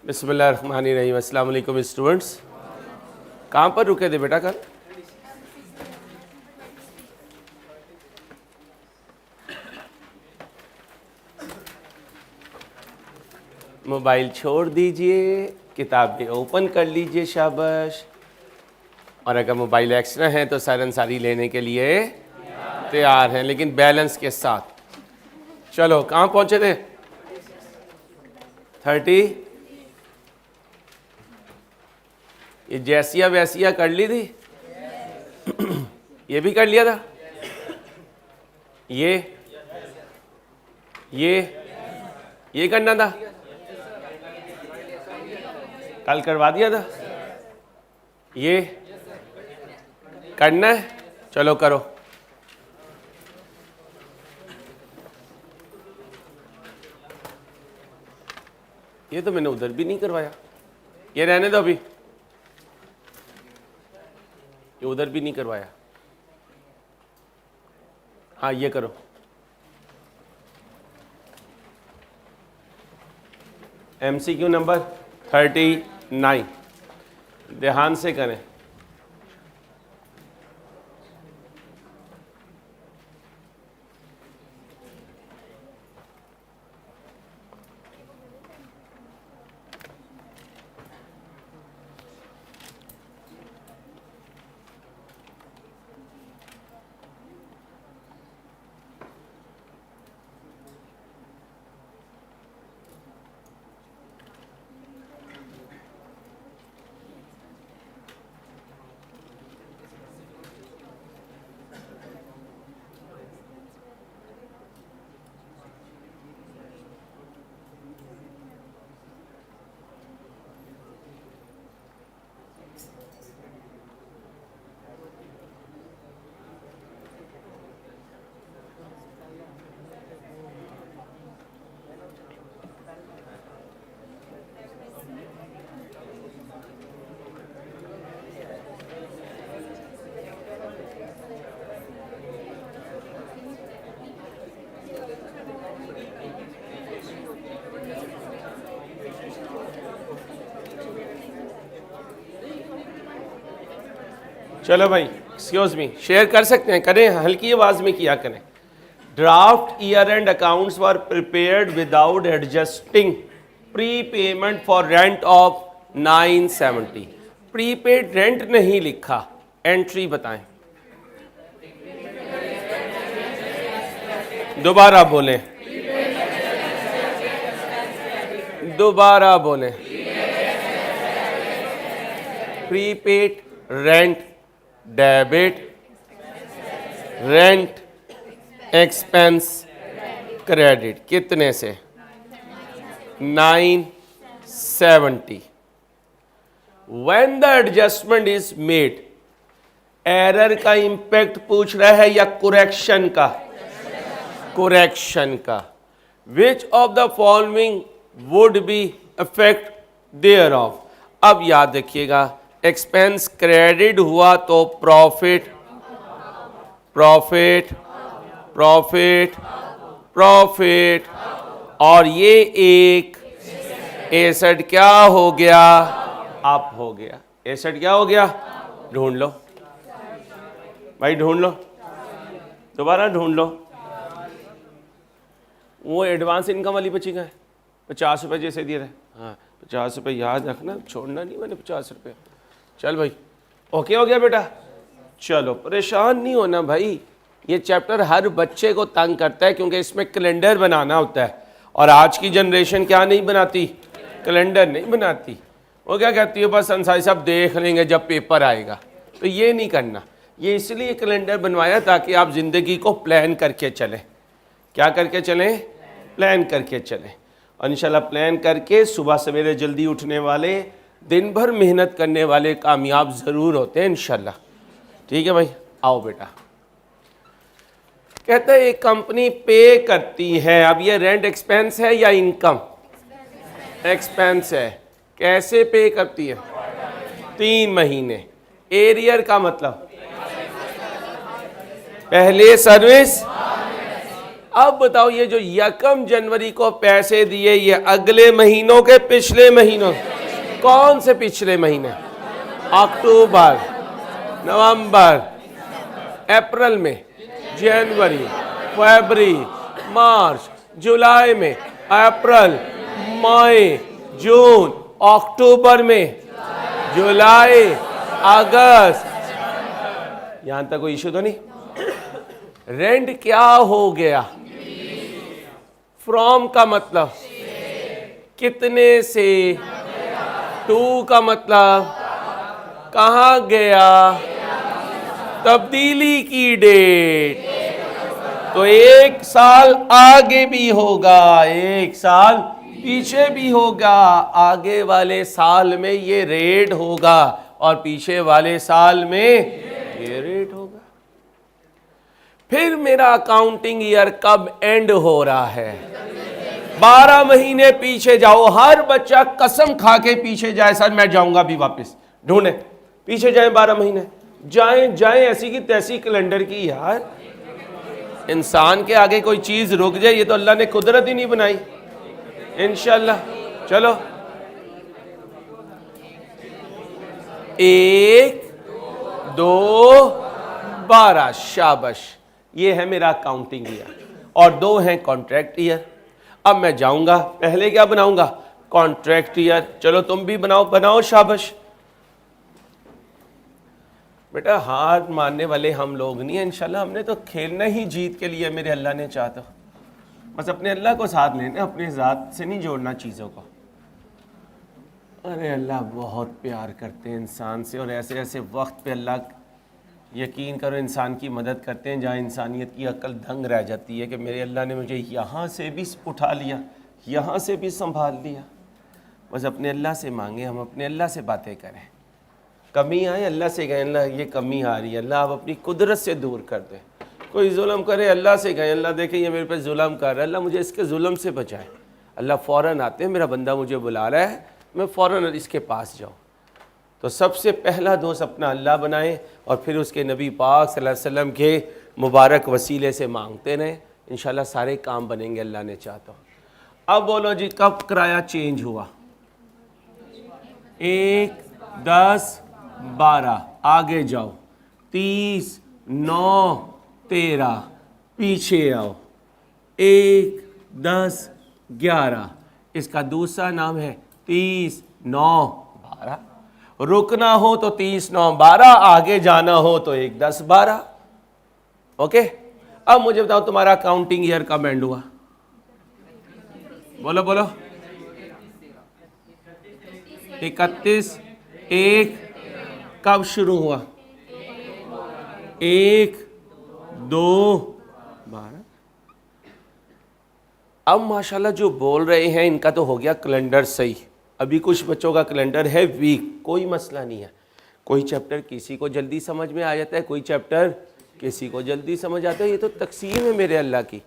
बिस्मिल्लाहिर्रहमानिर्रहीम। अस्सलाम वालेकुम स्टूडेंट्स। कहाँ पर रुके थे बेटा कल? मोबाइल छोड़ दीजिए, किताबें ओपन कर लीजिए, शाबाश। और अगर मोबाइल एक्स्ट्रा है तो सारन सारी लेने के लिए तैयार हैं, लेकिन बैलेंस के साथ। चलो कहाँ पहुँचे थे? 30। ये जैसिया वैसिया कर ली थी? ये भी कर लिया था? ये करना था? कल करवा दिया था? ये करना है? चलो करो। ये तो मैंने उधर भी नहीं करवाया। ये रहने दो, अभी ये उधर भी नहीं करवाया। हाँ ये करो। MCQ नंबर 39, ध्यान से करें। चलो भाई, एक्सक्यूज मी, शेयर कर सकते हैं? करें, हल्की आवाज में किया करें। Draft year end accounts were prepared without adjusting prepayment for rent of 970। Prepaid rent नहीं लिखा, एंट्री बताएं। दोबारा बोलें, दोबारा बोलें। Prepaid rent debit, rent expense credit. कितने से? 970। When the adjustment is made, error का इंपैक्ट पूछ रहा है या कुरेक्शन का? कुरेक्शन का। Which of the following would be effect thereof. अब याद रखिएगा, एक्सपेंस क्रेडिट हुआ तो प्रॉफिट, प्रॉफिट, प्रॉफिट, प्रॉफिट, और ये एक एसेट क्या हो गया? अप हो गया। एसेट क्या हो गया? ढूंढ लो भाई, ढूंढ लो, दोबारा ढूंढ लो। वो एडवांस इनकम वाली बची का है 50 रुपये जैसे दिए थे। हाँ 50 रुपये याद रखना, छोड़ना नहीं मैंने 50 रुपये। चल भाई, ओके हो गया बेटा? चलो परेशान नहीं होना भाई, ये चैप्टर हर बच्चे को तंग करता है क्योंकि इसमें कैलेंडर बनाना होता है, और आज की जनरेशन क्या नहीं बनाती? कैलेंडर नहीं बनाती। वो क्या कहती है, बस अंसारी साहब देख लेंगे जब पेपर आएगा। तो ये नहीं करना, ये इसलिए कैलेंडर बनवाया ताकि आप ज़िंदगी को प्लान करके चलें। क्या करके चलें? प्लान करके चलें। और इंशाल्लाह प्लान करके सुबह सवेरे जल्दी उठने वाले, दिन भर मेहनत करने वाले कामयाब ज़रूर होते हैं इंशाल्लाह। ठीक है भाई, आओ बेटा। कहते हैं एक कंपनी पे करती है, अब ये रेंट एक्सपेंस है या इनकम? एक्सपेंस है। कैसे पे करती है? 3 महीने। एरियर का मतलब पहले सर्विस, अब बताओ ये जो 1 जनवरी को पैसे दिए ये अगले महीनों के पिछले महीनों, कौन से पिछले महीने? अक्टूबर, नवंबर, अप्रैल में, जनवरी, फरवरी, मार्च, जुलाई में, अप्रैल, मई, जून, अक्टूबर में, जुलाई, अगस्त। यहां तक कोई इशू तो नहीं? रेंट क्या हो गया? फ्रॉम का मतलब कितने से, टू का मतलब कहां गया, तब्दीली की डेट। तो 1 साल आगे भी होगा, 1 साल पीछे भी होगा। आगे वाले साल में ये रेट होगा और पीछे वाले साल में ये रेट होगा। फिर मेरा अकाउंटिंग ईयर कब एंड हो रहा है? 12 महीने पीछे जाओ। हर बच्चा कसम खा के पीछे जाए, सर मैं जाऊंगा भी वापस ढूंढे, पीछे जाए 12 महीने, जाएं जाएं ऐसी की तैसी कैलेंडर की। यार इंसान के आगे कोई चीज रुक जाए, ये तो अल्लाह ने कुदरत ही नहीं बनाई। इंशाल्लाह चलो 1, 2, 12, शाबाश। ये है मेरा अकाउंटिंग ईयर और 2 हैं कॉन्ट्रैक्ट ईयर। अब मैं जाऊंगा, पहले क्या बनाऊंगा? Contract year. चलो तुम भी बनाओ, शाबाश। बेटा हार मानने वाले हम लोग नहीं है, इंशाल्लाह हमने तो खेलना ही जीत के लिए, मेरे अल्लाह ने चाहता। बस अपने अल्लाह को साथ लेना, अपने ज़ात से नहीं जोड़ना चीज़ों को। अरे अल्लाह बहुत प्यार करते हैं इंसान से, और ऐसे ऐसे वक्त पे अल्लाह यकीन करो इंसान की मदद करते हैं जहाँ इंसानियत की अक्ल दंग रह जाती है कि मेरे अल्लाह ने मुझे यहाँ से भी उठा लिया, यहाँ से भी संभाल लिया। बस अपने अल्लाह से मांगे, हम अपने अल्लाह से बातें करें। कमी आए अल्लाह से कहें, अल्लाह ये कमी आ रही है, अल्लाह आप अपनी कुदरत से दूर कर दें। कोई जुल्म करे अल्लाह से कहें, अल्लाह देखे ये मेरे पे जुल्म कर रहा है, अल्लाह मुझे इसके जुल्म से बचाए। अल्लाह फ़ौरन आते हैं, मेरा बंदा मुझे बुला रहा है, मैं फ़ौरन इसके पास जाऊँ। तो सबसे पहला दोस्त अपना अल्लाह बनाएं और फिर उसके नबी पाक सल्लल्लाहु अलैहि वसल्लम के मुबारक वसीले से मांगते रहें। इंशाल्लाह सारे काम बनेंगे, अल्लाह ने चाहता हो। अब बोलो जी कब किराया चेंज हुआ? 1, 10, 12, आगे जाओ 30, 9, 13, पीछे आओ 1, 10, 11। इसका दूसरा नाम है 30, 9, 12। रुकना हो तो 30, 9, 12, आगे जाना हो तो 1, 10, 12। ओके, अब मुझे बताओ तुम्हारा अकाउंटिंग ईयर कब एंड हुआ? बोलो बोलो। 31, 1 कब शुरू हुआ? 1, 2, 12। अब माशाल्लाह जो बोल रहे हैं इनका तो हो गया कैलेंडर सही। अभी कुछ बच्चों का कैलेंडर है वीक, कोई मसला नहीं है। कोई चैप्टर किसी को जल्दी समझ में आ जाता है, कोई चैप्टर किसी को जल्दी समझ आता है। ये तो तकसीम है मेरे अल्लाह की।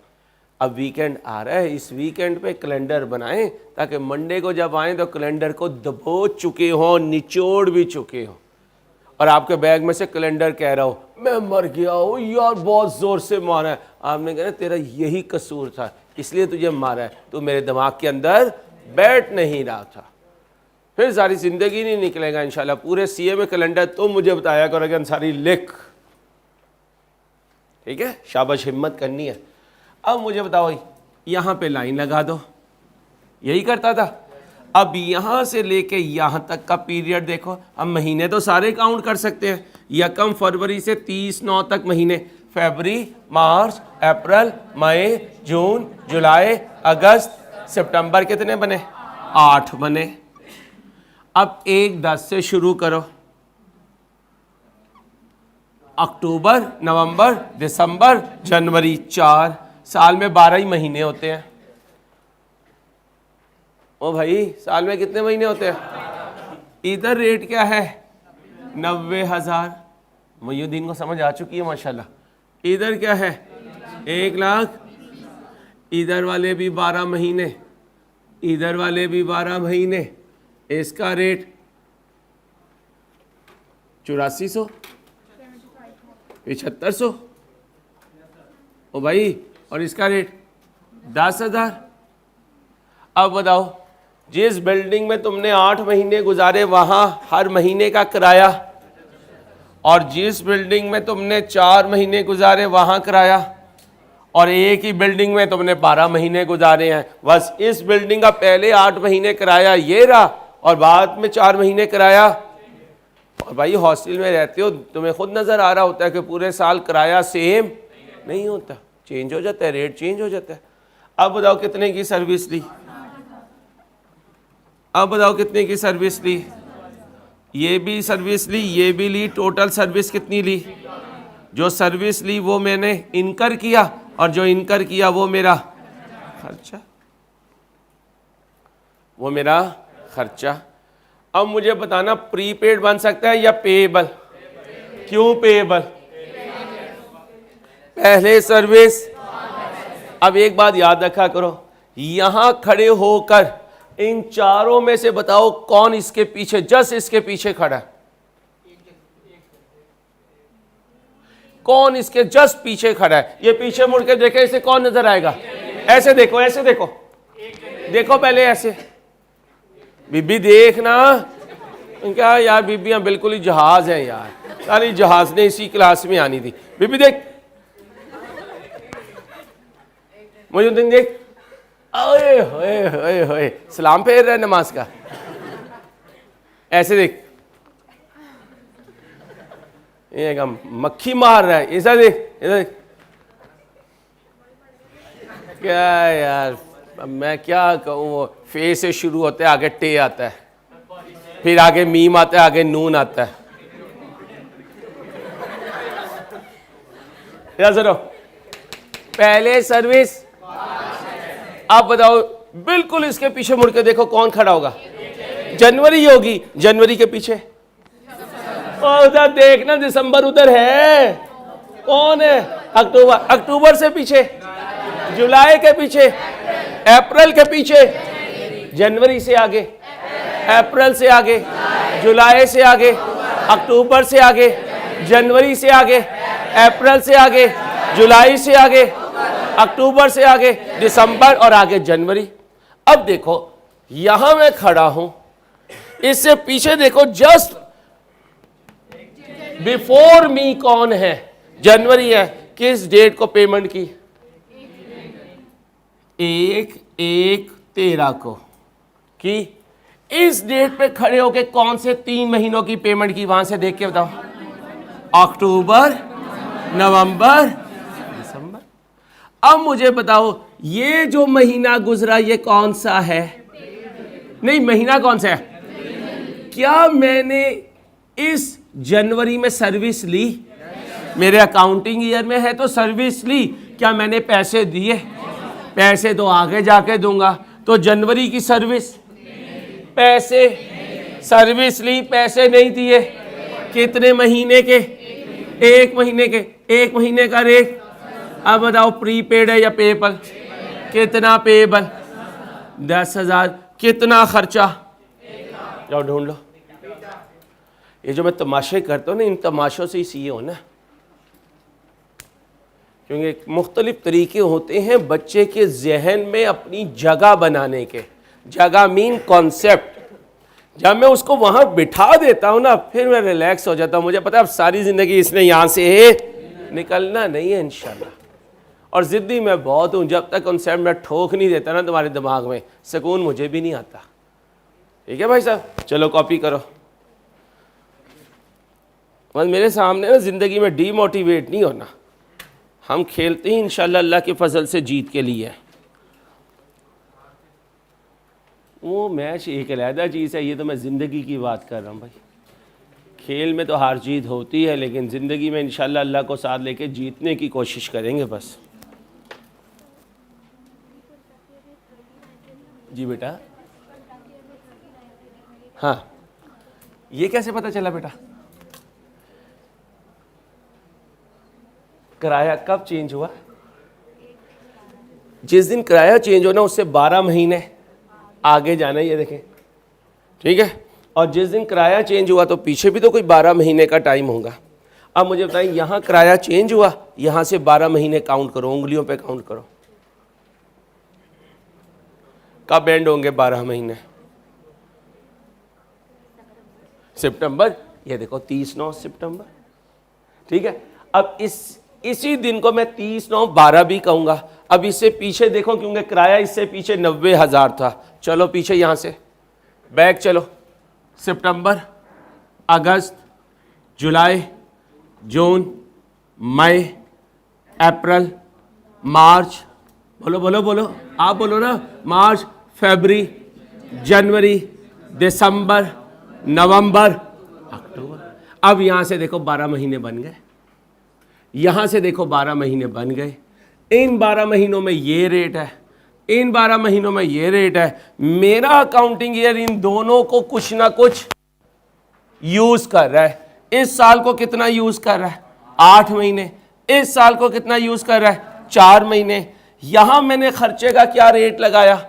अब वीकेंड आ रहा है, इस वीकेंड पे कैलेंडर बनाएं ताकि मंडे को जब आएँ तो कैलेंडर को दबोच चुके हों, निचोड़ भी चुके हों। और आपके बैग में से कैलेंडर कह रहा हो मैं मर गया हूँ यार, बहुत ज़ोर से मारा है। आपने कहा तेरा यही कसूर था, इसलिए तुझे मारा है, तू मेरे दिमाग के अंदर बैठ नहीं रहा था। फिर सारी ज़िंदगी नहीं निकलेगा इंशाल्लाह। पूरे सीए में कैलेंडर तुम मुझे बताया करोगे अंसारी लिख, ठीक है? शाबाश, हिम्मत करनी है। अब मुझे बताओ यहाँ पे लाइन लगा दो, यही करता था। अब यहाँ से लेके यहाँ तक का पीरियड देखो। अब महीने तो सारे काउंट कर सकते हैं। 1 फरवरी से 30/9 तक महीने, फरवरी, मार्च, अप्रैल, मई, जून, जुलाई, अगस्त, सितंबर, कितने बने? 8 बने। अब 1/10 से शुरू करो। अक्टूबर, नवंबर, दिसंबर, जनवरी, 4 साल में 12 ही महीने होते हैं। ओ भाई साल में कितने महीने होते हैं? इधर रेट क्या है? 90,000। मुय्युद्दीन को समझ आ चुकी है माशाल्लाह। इधर क्या है? 1 लाख। इधर वाले भी 12 महीने, इधर वाले भी 12 महीने। इसका रेट 8400, 7500। ओ भाई, और इसका रेट 10,000। अब बताओ, जिस बिल्डिंग में तुमने 8 महीने गुजारे वहां हर महीने का किराया, और जिस बिल्डिंग में तुमने 4 महीने गुजारे वहां किराया, और एक ही बिल्डिंग में तुमने 12 महीने गुजारे हैं। बस इस बिल्डिंग का पहले 8 महीने किराया ये रहा और बाद में 4 महीने किराया। और भाई हॉस्टल में रहते हो, तुम्हें खुद नज़र आ रहा होता है कि पूरे साल किराया सेम नहीं होता, चेंज हो जाता है, रेट चेंज हो जाता है। अब बताओ कितने की सर्विस ली, अब बताओ कितने की सर्विस ली, ये भी सर्विस ली, ये भी ली, टोटल सर्विस कितनी ली? जो सर्विस ली वो मैंने इनकर किया, और जो इनकर किया वो मेरा खर्चा, वो मेरा खर्चा। अब मुझे बताना प्रीपेड बन सकता है या पेएबल? क्यों पेएबल? पहले सर्विस। अब एक बात याद रखा करो, यहां खड़े होकर इन चारों में से बताओ कौन इसके पीछे, जस्ट इसके पीछे खड़ा है? कौन इसके जस्ट पीछे खड़ा है? ये पीछे मुड़ के देखे, इसे कौन नजर आएगा? ऐसे देखो, ऐसे देखो, देखो पहले ऐसे। बीबी देखना, क्या यार बीबियां बिल्कुल ही जहाज है यार, सारी जहाज ने इसी क्लास में आनी थी। बीबी देख, मुझे देख, ओए होए होए होए, सलाम फेर रहा है नमाज का। ऐसे देख, ये क्या मक्खी मार रहा है, ऐसा देख, ऐसा देख। क्या यार, अब मैं क्या कहूँ, वो फे से शुरू होता है, आगे टे आता है, फिर आगे मीम आता है, आगे नून आता है। क्या सरो, पहले सर्विस। आप बताओ, बिल्कुल इसके पीछे मुड़ के देखो कौन खड़ा होगा? जनवरी होगी, जनवरी के पीछे उधर देखना, दिसंबर उधर है, कौन है? अक्टूबर, अक्टूबर से पीछे, जुलाई के पीछे, अप्रैल के पीछे, जनवरी से आगे, अप्रैल से आगे, जुलाई से आगे, अक्टूबर से आगे, जनवरी से आगे, अप्रैल से आगे, जुलाई से आगे, अक्टूबर से आगे, दिसंबर और आगे जनवरी। अब देखो यहां मैं खड़ा हूं, इससे पीछे देखो, जस्ट बिफोर मी कौन है? जनवरी है। किस डेट को पेमेंट की? 1/1/13 को की। इस डेट पे खड़े होके कौन से 3 महीनों की पेमेंट की? वहां से देख के बताओ, अक्टूबर, नवंबर, दिसंबर। अब मुझे बताओ, ये जो महीना गुजरा ये कौन सा है? नहीं, महीना कौन सा है? क्या मैंने इस जनवरी में सर्विस ली? मेरे अकाउंटिंग ईयर में है तो सर्विस ली। क्या मैंने पैसे दिए? पैसे तो आगे जाके दूंगा। तो जनवरी की सर्विस, पैसे, सर्विस ली, पैसे नहीं दिए। कितने महीने के? 1 महीने के। 1 महीने का रेट। अब बताओ प्रीपेड है या पेएबल? कितना पेएबल? 10,000। कितना खर्चा? जाओ ढूंढ लो। ये जो मैं तमाशे करता हूँ ना, इन तमाशों से ही सीए हो ना, क्योंकि मुख्तलिफ तरीके होते हैं बच्चे के जहन में अपनी जगह बनाने के। जगह मीन कॉन्सेप्ट। जब मैं उसको वहाँ बिठा देता हूँ ना, फिर मैं रिलैक्स हो जाता हूँ। मुझे पता है अब सारी ज़िंदगी इसने यहाँ से निकलना नहीं है इंशाल्लाह। और ज़िद्दी मैं बहुत हूँ, जब तक कॉन्सेप्ट मैं ठोक नहीं देता ना तुम्हारे दिमाग में, सुकून मुझे भी नहीं आता। ठीक है भाई साहब, चलो कॉपी करो। बस मेरे सामने ना ज़िंदगी में डीमोटिवेट नहीं होना। हम खेलते ही इंशाल्लाह अल्लाह के फजल से जीत के लिए। वो मैच एक अलहदा चीज़ है, ये तो मैं ज़िंदगी की बात कर रहा हूँ भाई। खेल में तो हार जीत होती है, लेकिन ज़िंदगी में इंशाल्लाह अल्लाह को साथ लेके जीतने की कोशिश करेंगे बस। जी बेटा, हाँ, ये कैसे पता चला बेटा? किराया कब चेंज हुआ? जिस दिन किराया चेंज होना उससे 12 महीने आगे जाना, ये देखें, ठीक है। और जिस दिन किराया चेंज हुआ तो पीछे भी तो कोई 12 महीने का टाइम होगा। अब मुझे बताइए, यहाँ किराया चेंज हुआ, यहाँ से 12 महीने काउंट करो, उंगलियों पे काउंट करो। कब एंड होंगे 12 महीने? सितंबर, ये देखो 30/9 सितंबर, ठीक है। अब इसी दिन को मैं 30/9/12 भी कहूंगा। अब इससे पीछे देखो, क्योंकि किराया इससे पीछे 90,000 था। चलो पीछे यहां से बैक चलो, सितंबर, अगस्त, जुलाई, जून, मई, अप्रैल, मार्च, बोलो बोलो बोलो, आप बोलो ना, मार्च, फरवरी, जनवरी, दिसंबर, नवंबर, अक्टूबर। अब यहां से देखो 12 महीने बन गए, यहां से देखो 12 महीने बन गए। इन 12 महीनों में ये रेट है, इन 12 महीनों में ये रेट है। मेरा अकाउंटिंग ईयर इन दोनों को कुछ ना कुछ यूज कर रहा है। इस साल को कितना यूज कर रहा है? 8 महीने। इस साल को कितना यूज कर रहा है? 4 महीने। यहां मैंने खर्चे का क्या रेट लगाया?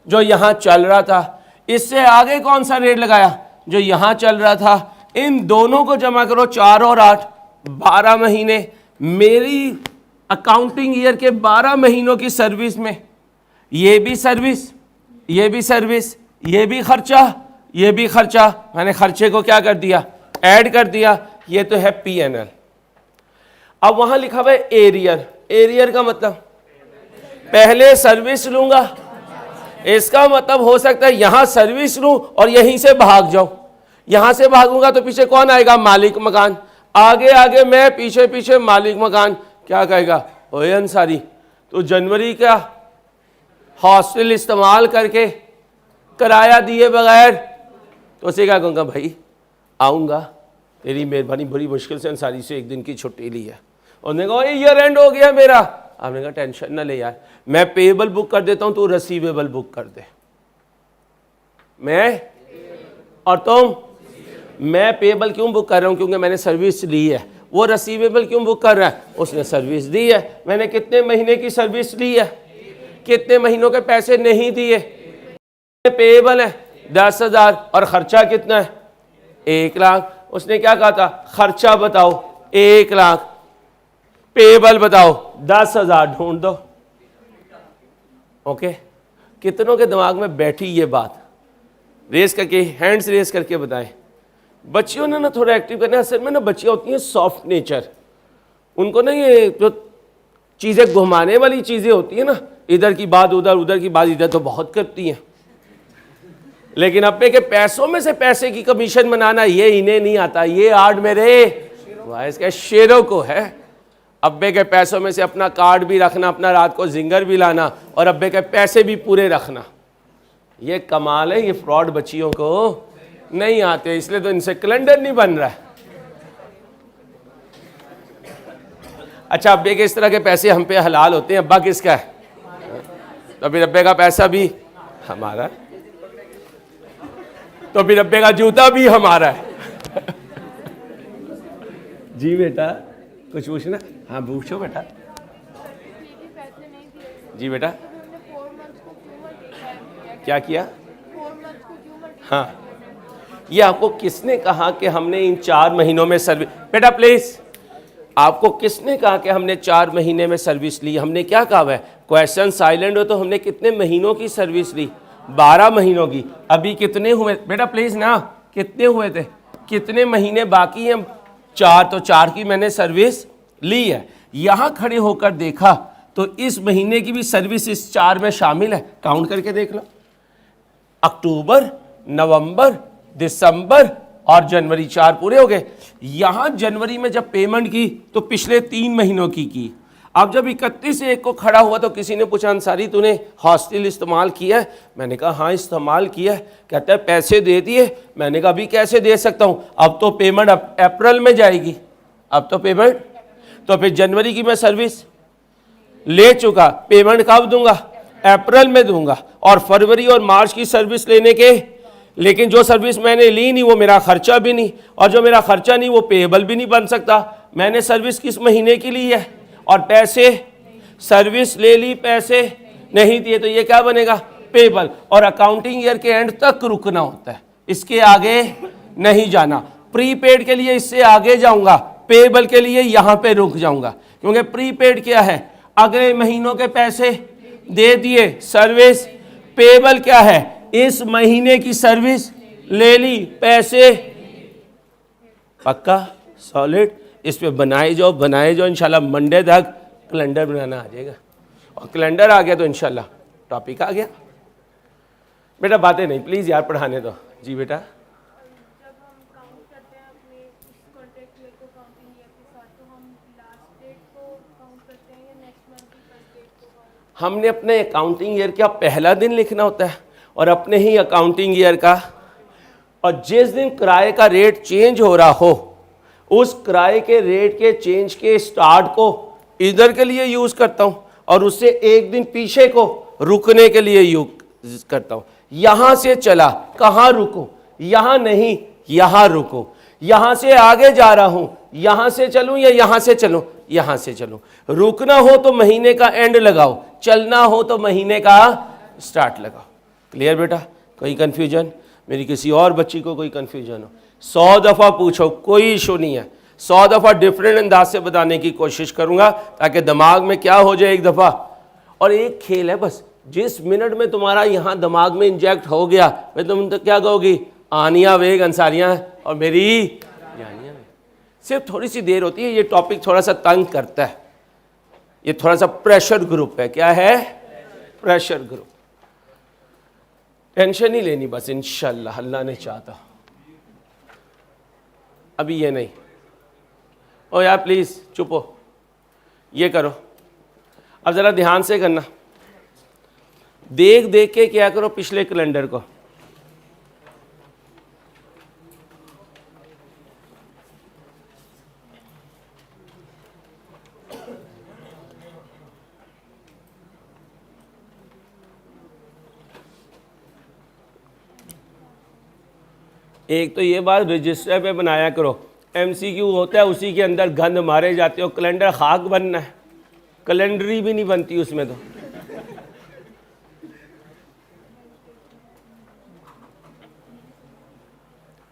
जो यहां चल रहा था। इससे आगे कौन सा रेट लगाया? जो यहां चल रहा था। इन दोनों को जमा करो, 4 और 8, 12 महीने। मेरी अकाउंटिंग ईयर के 12 महीनों की सर्विस में ये भी सर्विस, ये भी सर्विस, ये भी खर्चा, ये भी खर्चा। मैंने खर्चे को क्या कर दिया? ऐड कर दिया। ये तो है P&L। अब वहां लिखा हुआ है एरियर। एरियर का मतलब पहले सर्विस लूंगा, इसका मतलब हो सकता है यहां सर्विस लूं और यहीं से भाग जाऊं। यहां से भागूंगा तो पीछे कौन आएगा? मालिक मकान। आगे आगे मैं, पीछे पीछे मालिक मकान। क्या कहेगा? ओए अंसारी, तो जनवरी का हॉस्टल इस्तेमाल करके किराया दिए बगैर, तो उसे क्या कहूँगा? भाई आऊँगा, तेरी मेहरबानी, बड़ी मुश्किल से अंसारी से 1 दिन की छुट्टी ली है। उन्होंने कहा ईयर एंड हो गया मेरा। आपने कहा टेंशन ना ले यार, मैं पेएबल बुक कर देता हूँ, तू रिसीवेबल बुक कर दे। मैं और तुम, मैं पेएबल क्यों बुक कर रहा हूँ? क्योंकि मैंने सर्विस ली है। वो रिसीवेबल क्यों बुक कर रहा है? उसने सर्विस दी है। मैंने कितने महीने की सर्विस ली है? कितने महीनों के पैसे नहीं दिए? पेएबल है 10,000 और खर्चा कितना है? 1 लाख। उसने क्या कहा था? खर्चा बताओ 1 लाख, पेएबल बताओ 10,000, ढूंढ दो। ओके, कितनों के दिमाग में बैठी ये बात? रेस करके, हैंड्स रेस करके बताएं। बच्चियों ने ना थोड़ा एक्टिव करना है। असल में ना बच्चियां होती हैं सॉफ्ट नेचर, उनको ना ये जो चीज़ें घुमाने वाली चीज़ें होती है ना, इधर की बात उधर, उधर की बात इधर, तो बहुत करती हैं। लेकिन अपने के पैसों में से पैसे की कमीशन बनाना ये इन्हें नहीं आता। ये आर्ट मेरे वाइस के शेरों को है। अब्बे के पैसों में से अपना कार्ड भी रखना, अपना रात को जिंगर भी लाना और अब्बे के पैसे भी पूरे रखना। ये कमाल है। ये फ्रॉड बच्चियों को नहीं आते, इसलिए तो इनसे कैलेंडर नहीं बन रहा है। अच्छा, अब्बे के इस तरह के पैसे हम पे हलाल होते हैं, अब्बा किसका है? तो फिर अब्बे का पैसा भी हमारा, तो फिर अब्बे का जूता भी हमारा है। जी बेटा, कुछ पूछना? हाँ पूछो बेटा। जी बेटा, क्या किया? हाँ, ये आपको किसने कहा कि हमने इन 4 महीनों में सर्विस? बेटा प्लीज, आपको किसने कहा कि हमने 4 महीने में सर्विस ली? हमने क्या कहा है? क्वेश्चन साइलेंट हो तो हमने कितने महीनों की सर्विस ली? 12 महीनों की। अभी कितने हुए? बेटा प्लीज ना, कितने हुए थे? कितने महीने बाकी हैं? 4। तो 4 की मैंने सर्विस ली है। यहां खड़े होकर देखा तो इस महीने की भी सर्विस इस 4 में शामिल है। काउंट करके देख लो, अक्टूबर, नवंबर, दिसंबर और जनवरी, 4 पूरे हो गए। यहां जनवरी में जब पेमेंट की तो पिछले 3 महीनों की। अब जब 31/1 को खड़ा हुआ तो किसी ने पूछा अंसारी तूने हॉस्टल इस्तेमाल किया है? मैंने कहा हाँ इस्तेमाल किया है। कहता है पैसे दे दिए। मैंने कहा अभी कैसे दे सकता हूं, अब तो पेमेंट अप्रैल में जाएगी। अब तो पेमेंट, तो फिर जनवरी की मैं सर्विस ले चुका, पेमेंट कब दूंगा? अप्रैल में दूंगा। और फरवरी और मार्च की सर्विस लेने के, लेकिन जो सर्विस मैंने ली नहीं वो मेरा खर्चा भी नहीं, और जो मेरा खर्चा नहीं वो पेएबल भी नहीं बन सकता। मैंने सर्विस किस महीने की ली है और पैसे, सर्विस ले ली, पैसे नहीं दिए, तो ये क्या बनेगा? पेएबल। और अकाउंटिंग ईयर के एंड तक रुकना होता है, इसके आगे नहीं जाना। प्रीपेड के लिए इससे आगे जाऊंगा, पेएबल के लिए यहां पे रुक जाऊंगा। क्योंकि प्रीपेड क्या है? अगले महीनों के पैसे दे दिए, सर्विस पेबल क्या है, इस महीने की सर्विस ले ली, पैसे पक्का सॉलिड। इस पे बनाए जाओ इंशाल्लाह मंडे तक कैलेंडर बनाना आ जाएगा, और कैलेंडर आ गया तो इंशाल्लाह टॉपिक आ गया। बेटा बातें नहीं प्लीज़ यार, पढ़ाने दो। जी बेटा, जब हम काउंट करते हैं अपने इस कॉन्ट्रैक्ट ईयर को काउंटिंग ईयर के साथ, तो हम लास्ट डेट को काउंट करते हैं या नेक्स्ट मंथ की फर्स्ट डेट को काउंट? हमने अपने अकाउंटिंग ईयर का पहला दिन लिखना होता है, और अपने ही अकाउंटिंग ईयर का, और जिस दिन किराए का रेट चेंज हो रहा हो उस किराए के रेट के चेंज के स्टार्ट को इधर के लिए यूज़ करता हूँ, और उससे एक दिन पीछे को रुकने के लिए यूज करता हूँ। यहाँ से चला, कहाँ रुकूं, यहाँ नहीं यहाँ रुकूं, यहाँ से आगे जा रहा हूँ, यहाँ से चलूँ या यहाँ से चलूँ, यहाँ से चलूँ। रुकना हो तो महीने का एंड लगाओ, चलना हो तो महीने का स्टार्ट लगाओ। क्लियर बेटा? कोई कन्फ्यूजन? मेरी किसी और बच्ची को कोई कन्फ्यूजन हो 100 दफ़ा पूछो, कोई इशू नहीं है। 100 दफ़ा डिफरेंट अंदाज से बताने की कोशिश करूँगा ताकि दिमाग में क्या हो जाए एक दफ़ा। और एक खेल है बस, जिस मिनट में तुम्हारा यहाँ दिमाग में इंजेक्ट हो गया, मैं तुम तो क्या कहोगी, आनिया वेग अंसारियाँ और मेरी जानिया वेग। सिर्फ थोड़ी सी देर होती है, ये टॉपिक थोड़ा सा तंग करता है, ये थोड़ा सा प्रेशर ग्रुप है। क्या है? Pressure group. टेंशन ही लेनी बस, इंशाल्लाह अल्लाह ने चाहता। अभी ये नहीं, ओ यार प्लीज़ चुप हो, ये करो। अब ज़रा ध्यान से करना, देख देख के क्या करो पिछले कैलेंडर को। एक तो ये बात रजिस्टर पे बनाया करो, MCQ होता है उसी के अंदर गंद मारे जाते हो। कैलेंडर खाक बनना है, कैलेंडरी भी नहीं बनती उसमें तो।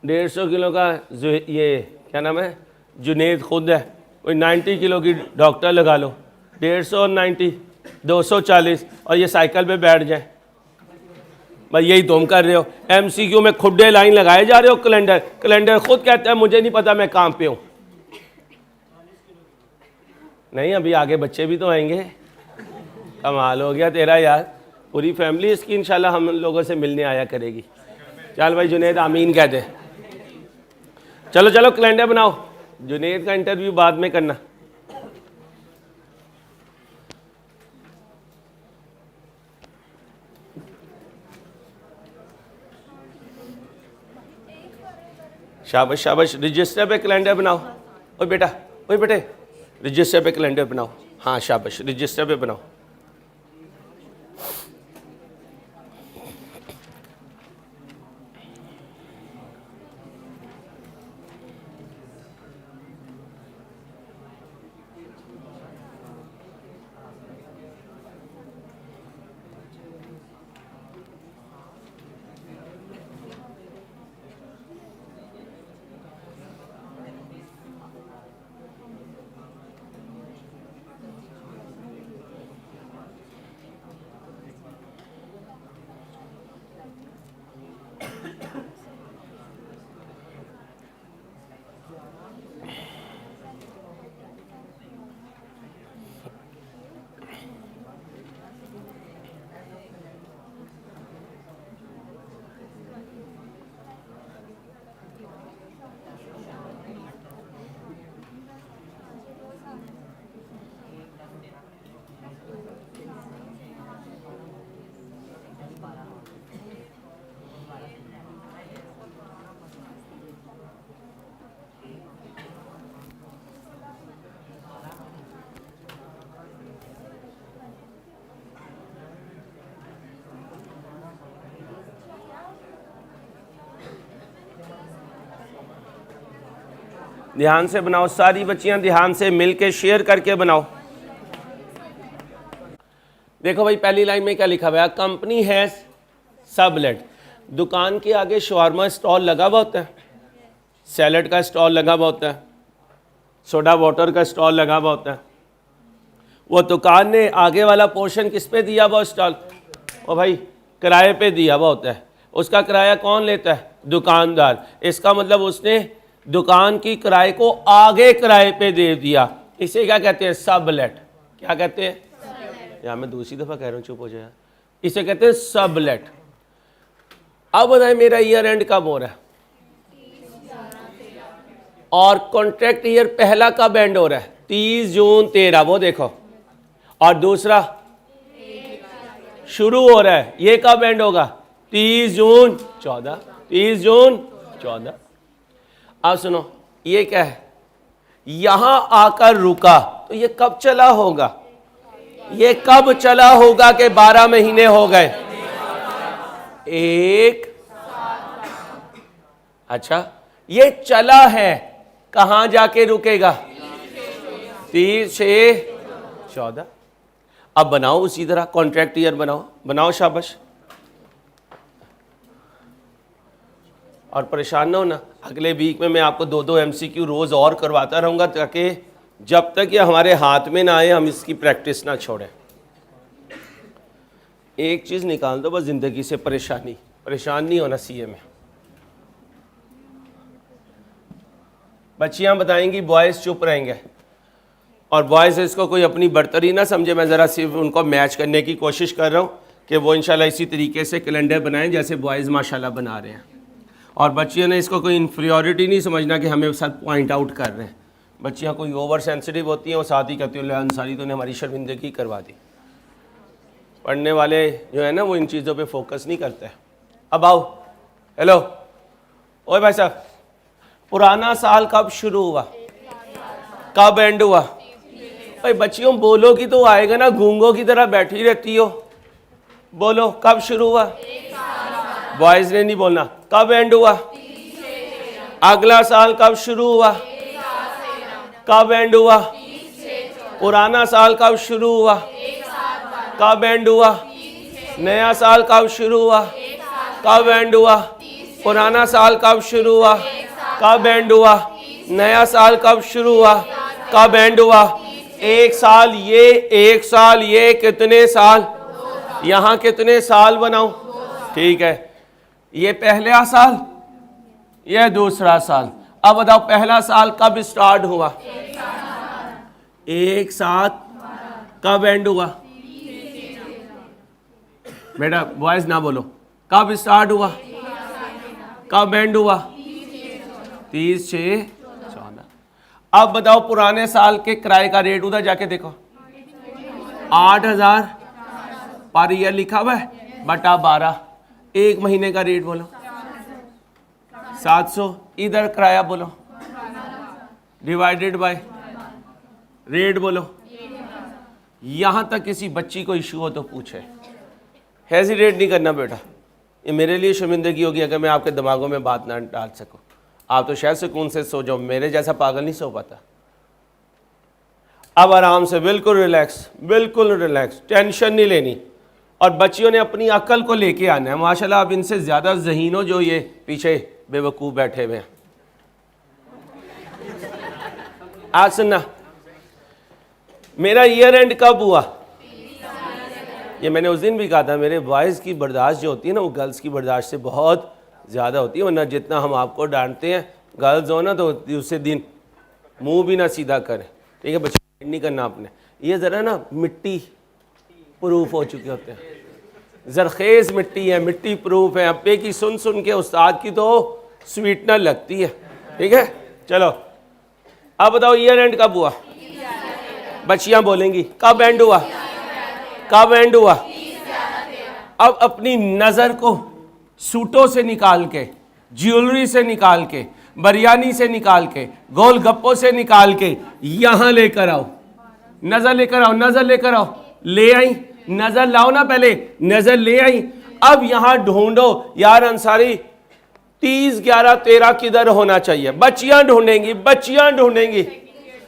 $150 किलो का ये क्या नाम है, जुनेद खुद है, कोई 90 किलो की डॉक्टर लगा लो, 150 और 90 240, और ये साइकिल पे बैठ जाए। बस यही तुम कर रहे हो, MCQ में खुड्डे लाइन लगाए जा रहे हो। कैलेंडर खुद कहता है मुझे नहीं पता मैं काम पे हूँ। नहीं, अभी आगे बच्चे भी तो आएंगे। कमाल हो गया तेरा यार, पूरी फैमिली इसकी इंशाल्लाह हम लोगों से मिलने आया करेगी। चल भाई जुनेद आमीन कह दे। चलो चलो कैलेंडर बनाओ, जुनेद का इंटरव्यू बाद में करना। शाबाश शाबाश, रजिस्टर पे कैलेंडर बनाओ। ओए बेटा, ओए बेटे, रजिस्टर पे कैलेंडर बनाओ। हाँ शाबाश, रजिस्टर पे बनाओ। ध्यान से बनाओ, सारी बच्चियां ध्यान से मिलके शेयर करके बनाओ। देखो भाई पहली लाइन में क्या लिखा हुआ है, कंपनी हैज सबलेट। दुकान के आगे शवारमा स्टॉल लगा हुआ होता है, सैलड का स्टॉल लगा हुआ होता है, सोडा वाटर का स्टॉल लगा हुआ होता है। वो दुकान ने आगे वाला पोर्शन किस पे दिया हुआ स्टॉल? ओ भाई किराए पे दिया हुआ होता है, उसका किराया कौन लेता है? दुकानदार। इसका मतलब उसने दुकान की किराए को आगे किराए पे दे दिया, इसे क्या कहते हैं? सबलेट। क्या कहते हैं? यार मैं दूसरी दफ़ा कह रहा हूँ, चुप हो जाए। इसे कहते हैं सबलेट। अब बताए मेरा ईयर एंड कब हो रहा है और कॉन्ट्रैक्ट ईयर पहला कब एंड हो रहा है? 30 जून 13, वो देखो। और दूसरा शुरू हो रहा है, ये कब एंड होगा? 30 जून 14, 30 जून 14। अब सुनो, ये क्या है? यहां आकर रुका, तो ये कब चला होगा? ये कब चला होगा कि 12 महीने हो गए? एक, अच्छा, ये चला है, कहां जाके रुकेगा? 30 6 14। अब बनाओ उसी तरह कॉन्ट्रैक्ट ईयर बनाओ, बनाओ, शाबाश। और परेशान ना होना, अगले वीक में मैं आपको 2-2 MCQ रोज और करवाता रहूंगा, ताकि जब तक ये हमारे हाथ में ना आए हम इसकी प्रैक्टिस ना छोड़ें। एक चीज निकाल दो बस जिंदगी से, परेशान नहीं होना सीए में। बच्चियां बताएंगी, बॉयज चुप रहेंगे, और बॉयज इसको कोई अपनी बर्तरी ना समझे। मैं ज़रा सिर्फ उनको मैच करने की कोशिश कर रहा हूँ कि वो इंशाल्लाह इसी तरीके से कैलेंडर बनाएं जैसे बॉयज़ माशाल्लाह बना रहे हैं। और बच्चियों ने इसको कोई इन्फीरियॉरिटी नहीं समझना कि हमें सब पॉइंट आउट कर रहे हैं। बच्चियाँ कोई ओवर सेंसिटिव होती हैं, वो साथ ही कहती हैं अंसारी तो ने हमारी शर्मिंदगी करवा दी। पढ़ने वाले जो है ना वो इन चीज़ों पे फोकस नहीं करते। अब आओ, हेलो ओए भाई साहब, पुराना साल कब शुरू हुआ, कब एंड हुआ? भाई बच्चियों बोलोगी तो आएगा ना, गूंगों की तरह बैठी रहती हो। बोलो कब शुरू हुआ? बॉयज ने नहीं बोलना। कब एंड हुआ? अगला साल कब शुरू हुआ? कब एंड हुआ? पुराना साल कब शुरू हुआ? कब एंड हुआ? नया साल कब शुरू हुआ? कब एंड हुआ? पुराना साल कब शुरू हुआ? कब एंड हुआ? नया साल कब शुरू हुआ? कब एंड हुआ? एक साल ये, एक साल ये, कितने साल? यहाँ कितने साल बनाऊं? ठीक है, ये पहला साल, यह दूसरा साल। अब बताओ पहला साल कब स्टार्ट हुआ? एक साथ। कब एंड हुआ? बेटा बॉयज ना बोलो, कब स्टार्ट हुआ? कब एंड हुआ? 30 6 14। अब बताओ पुराने साल के किराए का रेट, उधर जाके देखो, 8000 पर ईयर लिखा हुआ है, बटा 12। एक महीने का रेट बोलो, 700। इधर किराया बोलो, डिवाइडेड बाय रेट बोलो। यहां तक किसी बच्ची को इशू हो तो पूछे, हेजिटेट नहीं करना बेटा। ये मेरे लिए शर्मिंदगी होगी अगर मैं आपके दिमागों में बात ना डाल सकूं। आप तो शायद सुकून से सो जाओ, मेरे जैसा पागल नहीं सो पाता। अब आराम से, बिल्कुल रिलैक्स, बिल्कुल रिलैक्स, टेंशन नहीं लेनी। और बच्चियों ने अपनी अकल को लेके आना है। माशाल्लाह अब इनसे ज़्यादा ज़हीन हो जो ये पीछे बेवकूफ़ बैठे हुए हैं। आज सुनना, मेरा ईयर एंड कब हुआ? ये मैंने उस दिन भी कहा था, मेरे बॉयज़ की बर्दाश्त जो होती है ना वो गर्ल्स की बर्दाश्त से बहुत ज़्यादा होती है। वरना जितना हम आपको डांटते हैं, गर्ल्स हो ना तो दूसरे दिन मुंह भी ना सीधा करें। ठीक है बच्चे, नहीं करना आपने। ये ज़रा ना मिट्टी प्रूफ हो चुके होते हैं, जरखेज़ मिट्टी है, मिट्टी प्रूफ है। अब्बे की सुन सुन के उस्ताद की तो स्वीटनर लगती है। ठीक है चलो, अब बताओ ईयर एंड कब हुआ? बच्चियां बोलेंगी कब एंड हुआ? कब एंड हुआ? अब अपनी नज़र को सूटों से निकाल के, ज्वेलरी से निकाल के, बिरयानी से निकाल के, गोलगप्पों से निकाल के यहां लेकर आओ। नजर लेकर आओ, नजर लेकर आओ। ले आई, नजर लाओ ना, पहले नजर ले आई। अब यहां ढूंढो यार अंसारी 30 11 13 किधर होना चाहिए? बच्चियां ढूंढेंगी, बच्चियां ढूंढेंगी।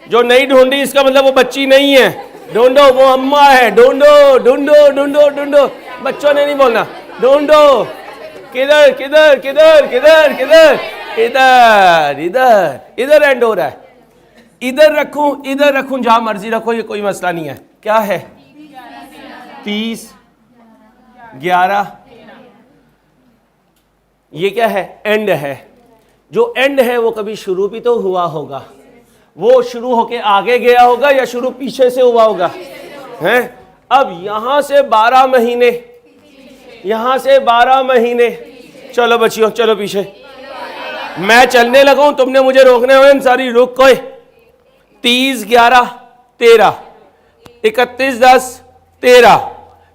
जो नहीं ढूंढी इसका मतलब वो बच्ची नहीं है। ढूंढो, वो अम्मा है। ढूंढो ढूंढो ढूंढो ढूंढो। बच्चों ने नहीं बोलना, ढूंढो। किधर किधर किधर किधर किधर? इधर इधर इधर एंड हो रहा है। इधर रखूं जहां मर्जी रखो, ये कोई मसला नहीं है। क्या है? 30 11 ये क्या है? एंड है। जो एंड है वो कभी शुरू भी तो हुआ होगा, वो शुरू होके आगे गया होगा या शुरू पीछे से हुआ होगा? हैं? अब यहां से 12 महीने, यहां से 12 महीने, चलो बच्चियों चलो पीछे, मैं चलने लगा हूं, तुमने मुझे रोकने हुए सारी रुक कोई। 30 11 13, 31 10 13,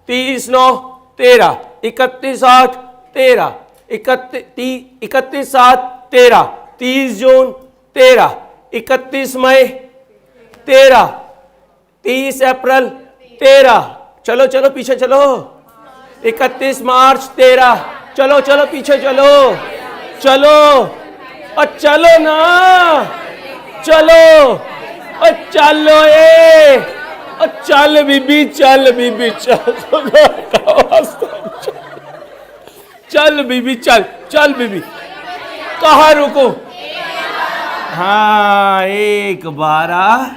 30 9 13, 31 8 13, 31 7 13, 30 जून 13, 31 मई 13, 30 अप्रैल 13, चलो चलो पीछे चलो, 31 मार्च 13, चलो चलो पीछे चलो, चलो और चलो ना, चलो और चलो और चल बीबी, चल बीबी, चल बीबी, चल चल बीबी, कहाँ रुको? हाँ 1 12।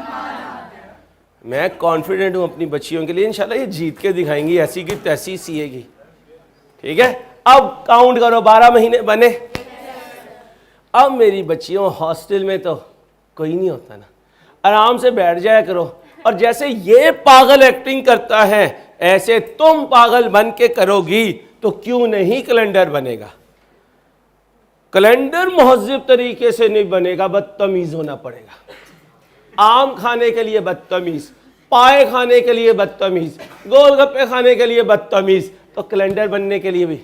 मैं कॉन्फिडेंट हूं अपनी बच्चियों के लिए, इंशाल्लाह ये जीत के दिखाएंगी, ऐसी की तैसी सीएगी। ठीक है, अब काउंट करो, 12 महीने बने। अब मेरी बच्चियों हॉस्टल में तो कोई नहीं होता ना, आराम से बैठ जाया करो, और जैसे ये पागल एक्टिंग करता है ऐसे तुम पागल बन के करोगी तो क्यों नहीं कैलेंडर बनेगा। कैलेंडर महज़िब तरीके से नहीं बनेगा, बदतमीज होना पड़ेगा। आम खाने के लिए बदतमीज, पाए खाने के लिए बदतमीज, गोलगप्पे खाने के लिए बदतमीज, तो कैलेंडर बनने के लिए भी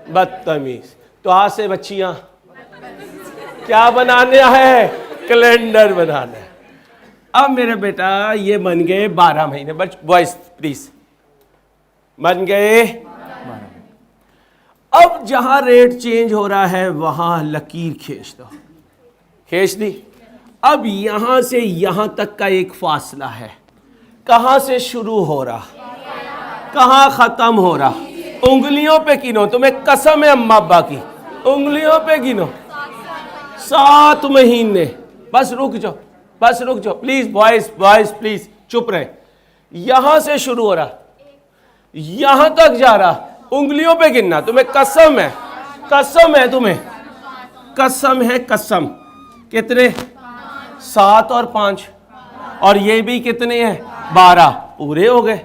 बदतमीज। तो आज से बच्चियां क्या बनाना है? कैलेंडर बनाना है। अब मेरे बेटा ये बन गए 12 महीने, बॉयज प्लीज बन गए। अब जहां रेट चेंज हो रहा है वहां लकीर खींच दो, खींच दी। अब यहां से यहां तक का एक फासला है, कहां से शुरू हो रहा, कहां खत्म हो रहा? उंगलियों पे गिनो, तुम्हें कसम है अम्मा अब्बा की, उंगलियों पे गिनो। 7 महीने। बस रुक जाओ, बस रुक जाओ प्लीज, बॉयज बॉयज प्लीज चुप रहे। यहां से शुरू हो रहा, यहां तक जा रहा, उंगलियों पे गिनना। तुम्हें कसम है, कसम है तुम्हें, कसम है कसम। कितने? 7 और 5, और ये भी कितने हैं? 12। पूरे हो गए,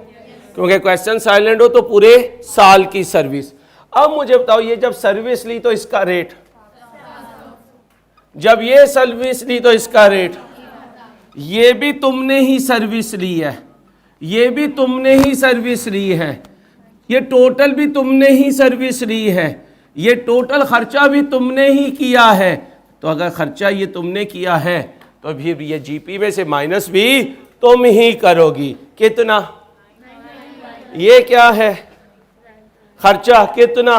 क्योंकि क्वेश्चन साइलेंट हो तो पूरे साल की सर्विस। अब मुझे बताओ, ये जब सर्विस ली तो इसका रेट, जब ये सर्विस ली तो इसका रेट, ये भी तुमने ही सर्विस ली है, ये भी तुमने ही सर्विस ली है, ये टोटल भी तुमने ही सर्विस ली है, ये टोटल खर्चा भी तुमने ही किया है। तो अगर खर्चा ये तुमने किया है तो फिर ये जीपी में से माइनस भी तुम ही करोगी। कितना? ये क्या है? खर्चा कितना?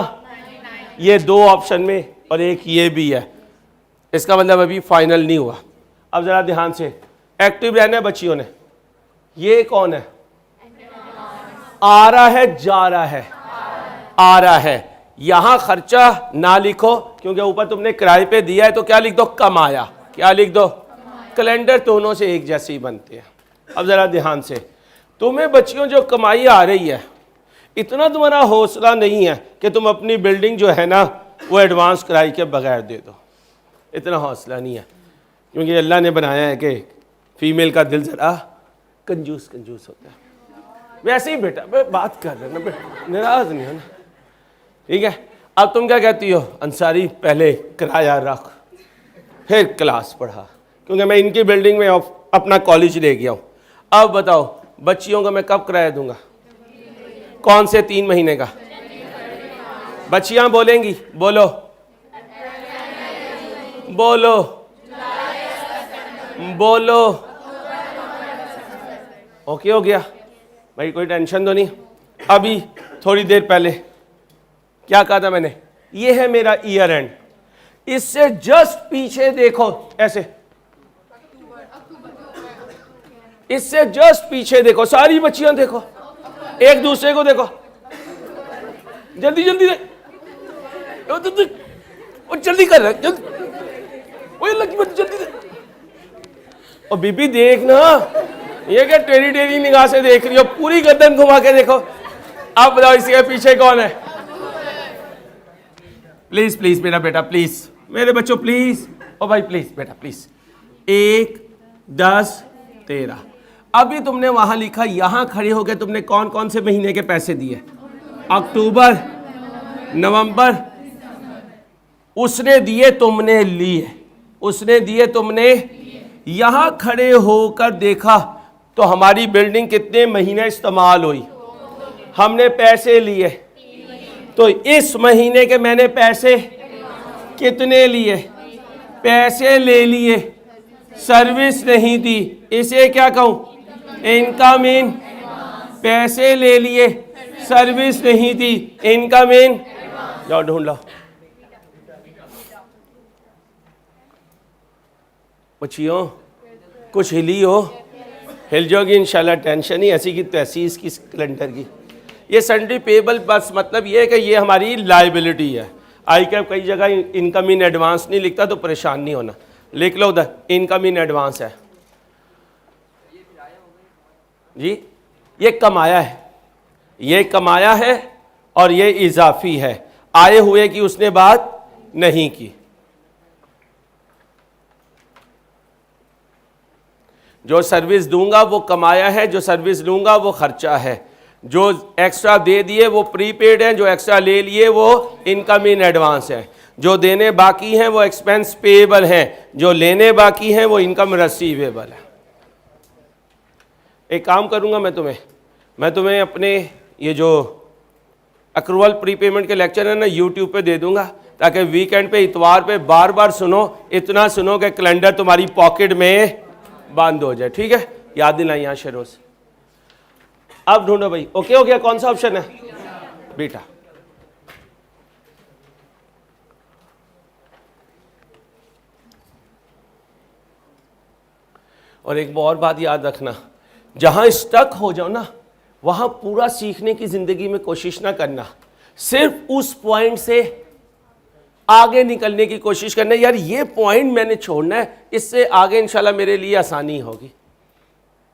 ये 2 ऑप्शन में, और एक ये भी है। इसका मतलब अभी फाइनल नहीं हुआ। अब जरा ध्यान से, एक्टिव रहना है बच्चियों ने। ये कौन है? आ रहा है, जा रहा है, आ रहा है। यहां खर्चा ना लिखो क्योंकि ऊपर तुमने किराए पे दिया है, तो क्या लिख दो? कमाया। क्या लिख दो? कैलेंडर दोनों से एक जैसे ही बनते हैं। अब जरा ध्यान से, तुम्हें बच्चियों जो कमाई आ रही है, इतना तुम्हारा हौसला नहीं है कि तुम अपनी बिल्डिंग जो है ना वो एडवांस किराए के बगैर दे दो। इतना हौसला नहीं है, क्योंकि अल्लाह ने बनाया है कि फीमेल का दिल ज़रा कंजूस कंजूस होता है। वैसे ही बेटा मैं बात कर रहा ना, नाराज नहीं हो ना, ठीक है। अब तुम क्या कहती हो? अंसारी पहले किराया रख फिर क्लास पढ़ा, क्योंकि मैं इनकी बिल्डिंग में अपना कॉलेज ले गया हूँ। अब बताओ बच्चियों को मैं कब किराया दूंगा? कौन से 3 महीने का? बच्चियां बोलेंगी, बोलो बोलो बोलो। ओके हो गया भाई, कोई टेंशन तो नहीं। अभी थोड़ी देर पहले क्या कहा था मैंने? ये है मेरा ईयर एंड, इससे जस्ट पीछे देखो, ऐसे इससे जस्ट पीछे देखो, सारी बच्चियां देखो, एक दूसरे को देखो, जल्दी जल्दी और जल्दी कर रहे, जल्दी लगी बच्ची जल्दी दे। और बीबी देखना, ये क्या टेढ़ी टेढ़ी निगाह से देख रही हो? पूरी गर्दन घुमा के देखो। अब बताओ इसके पीछे कौन है? प्लीज प्लीज मेरा बेटा प्लीज, मेरे बच्चों प्लीज, ओ भाई प्लीज बेटा प्लीज। 1, 10, 13। अभी तुमने वहां लिखा, यहां खड़े हो गए, तुमने कौन कौन से महीने के पैसे दिए? अक्टूबर, नवंबर, उसने दिए तुमने लिए, उसने दिए तुमने। यहां खड़े होकर देखा तो हमारी बिल्डिंग कितने महीने इस्तेमाल हुई, हमने पैसे लिए, तो इस महीने के मैंने पैसे कितने लिए? पैसे ले लिए, सर्विस नहीं दी, इसे क्या कहूं? Income in. पैसे ले लिए, सर्विस नहीं दी, इनकम इन। जाओ ढूंढ लो बच्चियों, कुछ हिली हो, हिल जाओगी इंशाल्लाह, टेंशन ही ऐसी की तैसी इसकी कैलेंडर की। ये सन्ड्री पेबल बस मतलब ये है कि ये हमारी लाइबिलिटी है। आई कैप कई जगह इनकम इन एडवांस नहीं लिखता, तो परेशान नहीं होना, लिख लो उधर इनकम इन एडवांस है जी। ये कमाया है, ये कमाया है और ये इजाफी है, आए हुए की उसने बात नहीं की। जो सर्विस दूंगा वो कमाया है, जो सर्विस लूंगा वो खर्चा है, जो एक्स्ट्रा दे दिए वो प्रीपेड है, जो एक्स्ट्रा ले लिए वो इनकम इन एडवांस है, जो देने बाकी हैं वो एक्सपेंस पेएबल हैं, जो लेने बाकी हैं वो इनकम रिसीवेबल है। एक काम करूंगा मैं तुम्हें अपने ये जो अक्रूवल प्रीपेमेंट के लेक्चर है ना यूट्यूब पे दे दूंगा, ताकि वीकेंड पे इतवार पे बार बार सुनो, इतना सुनो कि कैलेंडर तुम्हारी पॉकेट में बंद हो जाए। ठीक है, याद दिलाई यहाँ शेरोज। अब ढूंढो भाई, ओके हो गया? कौन सा ऑप्शन है बेटा? और एक और बात याद रखना, जहां स्टक हो जाओ ना, वहां पूरा सीखने की जिंदगी में कोशिश ना करना, सिर्फ उस पॉइंट से आगे निकलने की कोशिश करना। यार ये पॉइंट मैंने छोड़ना है, इससे आगे इंशाल्लाह मेरे लिए आसानी होगी।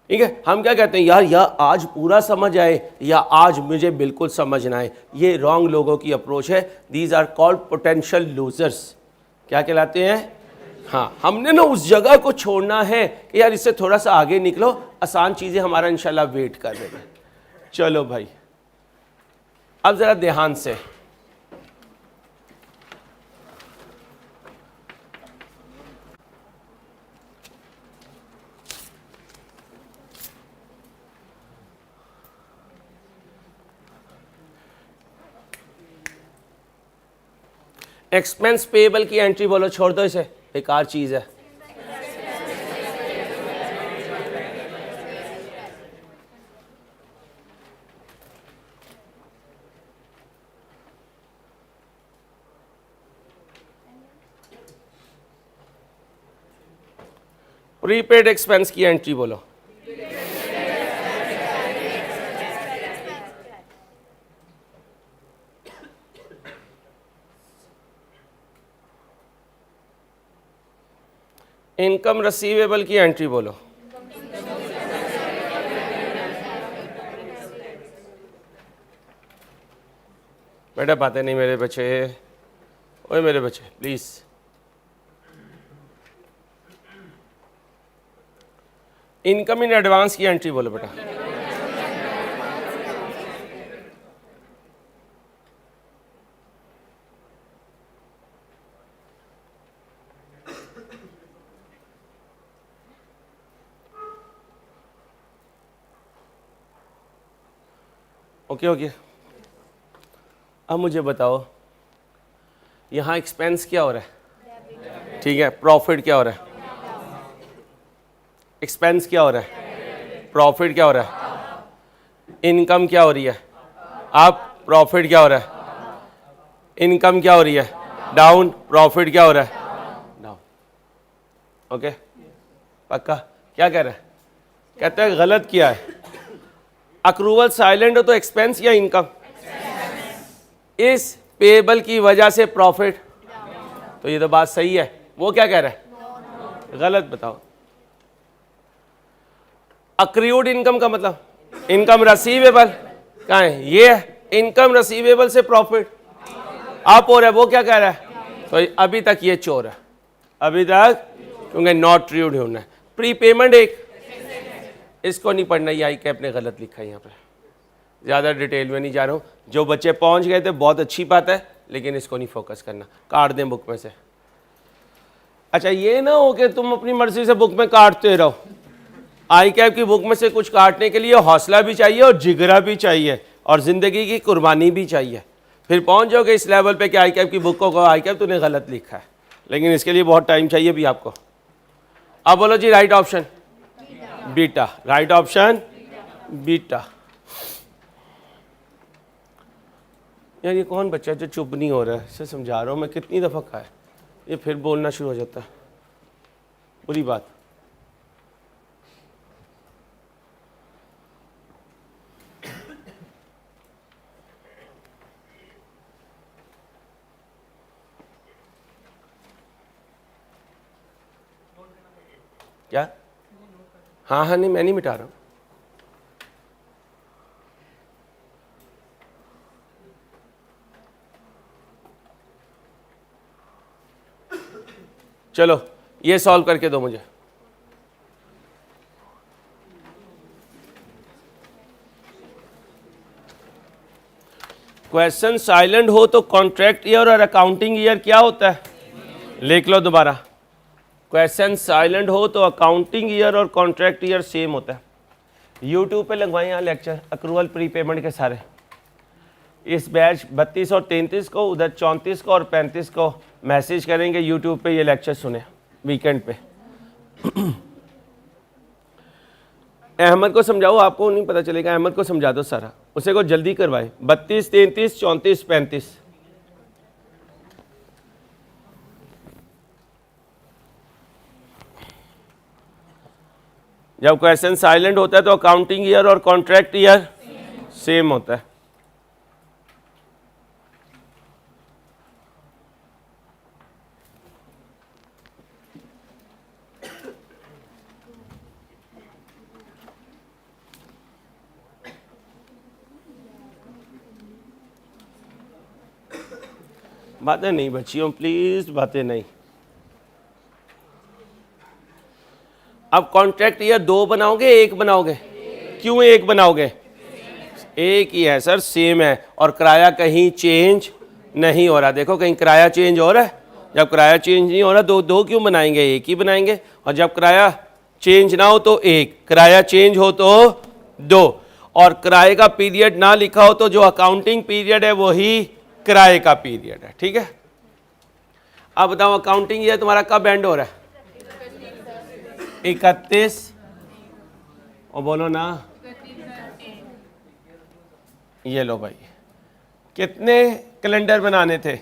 ठीक है, हम क्या कहते हैं यार, या आज पूरा समझ आए या आज मुझे बिल्कुल समझ ना आए, ये रॉन्ग लोगों की अप्रोच है। These are called potential losers. क्या कहलाते हैं? हाँ, हमने ना उस जगह को छोड़ना है कि यार इससे थोड़ा सा आगे निकलो, आसान चीज़ें हमारा इंशाल्लाह वेट कर रहे हैं। चलो भाई, अब ज़रा ध्यान से एक्सपेंस पेएबल की एंट्री बोलो, छोड़ दो इसे, बेकार चीज़ है। प्रीपेड एक्सपेंस की एंट्री बोलो। इनकम रिसीवेबल की एंट्री बोलो। बेटा बातें नहीं मेरे बच्चे, ओए मेरे बच्चे प्लीज। इनकम इन एडवांस की एंट्री बोलो बेटा। ओके ओके, अब मुझे बताओ यहाँ एक्सपेंस क्या हो रहा है? ठीक है, प्रॉफिट क्या हो रहा है? एक्सपेंस क्या हो रहा है? प्रॉफिट क्या हो रहा है? इनकम क्या हो रही है? अप। प्रॉफिट क्या हो रहा है? इनकम क्या हो रही है? डाउन। प्रॉफिट क्या हो रहा है? डाउन। ओके, पक्का? क्या कह रहा है? कहता है गलत किया है, अक्रूवल साइलेंट हो तो एक्सपेंस या इनकम? इस पेएबल की वजह से प्रॉफिट, तो ये तो बात सही है। वो क्या कह रहा है? गलत। बताओ, अक्रूड इनकम का मतलब इनकम रिसीवेबल कहाँ है? ये है, इनकम रिसीवेबल से प्रॉफिट। अप हो रहा है, वो क्या कह रहा है? तो अभी तक ये चोर है, अभी तक, क्योंकि नॉट ट्रू ढूंढना है। प्री पेमेंट एक, इसको नहीं पढ़ना, ये आई कैप ने गलत लिखा है यहाँ पे, ज़्यादा डिटेल में नहीं जा रहा हूँ। जो बच्चे पहुँच गए थे बहुत अच्छी बात है, लेकिन इसको नहीं फोकस करना, काट दें बुक में से। अच्छा ये ना हो कि तुम अपनी मर्जी से बुक में काटते रहो। आई कैप की बुक में से कुछ काटने के लिए हौसला भी चाहिए और जिगरा भी चाहिए और ज़िंदगी की कुर्बानी भी चाहिए। फिर पहुंच जाओगे इस लेवल पे कि आई कैप की बुक को कहो आई कैप तूने गलत लिखा है, लेकिन इसके लिए बहुत टाइम चाहिए भी आपको। अब बोलो जी राइट ऑप्शन बीटा, राइट ऑप्शन बीटा। यार ये कौन बच्चा है जो चुप नहीं हो रहा है? इसे समझा रहा हूँ मैं कितनी दफ़ा कहा है, ये फिर बोलना शुरू हो जाता है, बुरी बात। क्या? हाँ हाँ, नहीं मैं नहीं मिटा रहा हूँ। चलो ये सॉल्व करके दो मुझे। क्वेश्चन साइलेंट हो तो कॉन्ट्रैक्ट ईयर और अकाउंटिंग ईयर क्या होता है? लिख लो दोबारा। क्वेश्चन साइलेंट हो तो अकाउंटिंग ईयर और कॉन्ट्रैक्ट ईयर सेम होता है। यूट्यूब पे लगवाए यहाँ लेक्चर अक्रूवल प्री पेमेंट के सारे। इस बैच 32 और 33 को, उधर 34 को और 35 को मैसेज करेंगे यूट्यूब पे ये लेक्चर सुने वीकेंड पे। अहमद को समझाओ, आपको नहीं पता चलेगा, अहमद को समझा दो सारा, उसे को जल्दी करवाए। 32, 33, 34, 35। जब क्वेश्चन साइलेंट होता है तो अकाउंटिंग ईयर और कॉन्ट्रैक्ट ईयर सेम होता है। बातें नहीं बच्चियों, प्लीज बातें नहीं। अब कॉन्ट्रैक्ट ईयर 2 बनाओगे एक बनाओगे? क्यों एक बनाओगे? एक ही है सर, सेम है और किराया कहीं चेंज नहीं हो रहा। देखो कहीं किराया चेंज हो रहा है? जब किराया चेंज नहीं हो रहा दो क्यों बनाएंगे, एक ही बनाएंगे। और जब किराया चेंज ना हो तो एक, किराया चेंज हो तो 2, और किराए का पीरियड ना लिखा हो तो जो अकाउंटिंग पीरियड है वही किराए का पीरियड है। ठीक है, अब बताओ अकाउंटिंग ईयर तुम्हारा कब एंड हो रहा है? 31, और बोलो ना, ये लो भाई। कितने कैलेंडर बनाने थे?